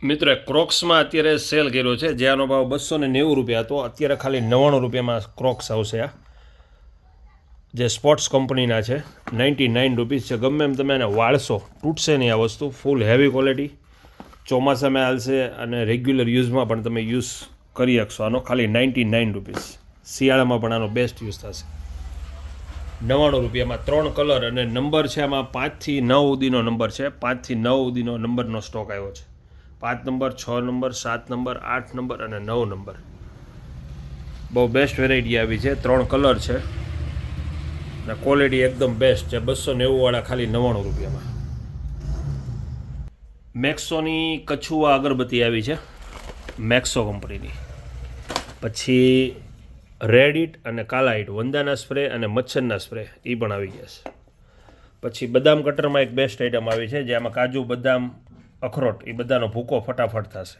મિત્રો ક્રોક્સમાં અત્યારે સેલ કર્યો છે, જેનો ભાવ 290 રૂપિયા હતો. અત્યારે ખાલી 99 રૂપિયામાં ક્રોક્સ આવશે. આ જે સ્પોર્ટ્સ કંપનીના છે, 99 રૂપીસ છે. ગમે એમ તમે એને વાળશો તૂટશે નહીં આ વસ્તુ. ફૂલ હેવી ક્વોલિટી, ચોમાસામાં હાલશે અને રેગ્યુલર યુઝમાં પણ તમે યુઝ કરી શકશો. આનો ખાલી 99 રૂપીસ. શિયાળામાં પણ આનો બેસ્ટ યુઝ થશે. 99 રૂપિયામાં 3 કલર અને નંબર છે. આમાં 5 થી 9 સુધીનો નંબર છે. 5 થી 9 સુધીનો નંબરનો સ્ટોક આવ્યો છે. 5 નંબર, 6 નંબર, 7 નંબર, 8 નંબર અને 9 નંબર. બહુ બેસ્ટ વેરાયટી આવી છે. 3 કલર છે અને ક્વોલિટી એકદમ બેસ્ટ છે. 290 વાળા ખાલી 99 રૂપિયામાં. મેક્સોની કછુઆ અગરબત્તી આવી છે, મેક્સો કંપનીની. પછી રેડ ઇટ અને કાલા ઇટ, વંદાના સ્પ્રે અને મચ્છરના સ્પ્રે એ પણ આવી ગયા છે. પછી બદામ કટરમાં એક બેસ્ટ આઇટમ આવી છે, જેમાં કાજુ, બદામ, અખરોટ એ બધાનો ભૂકો ફટાફટ થશે.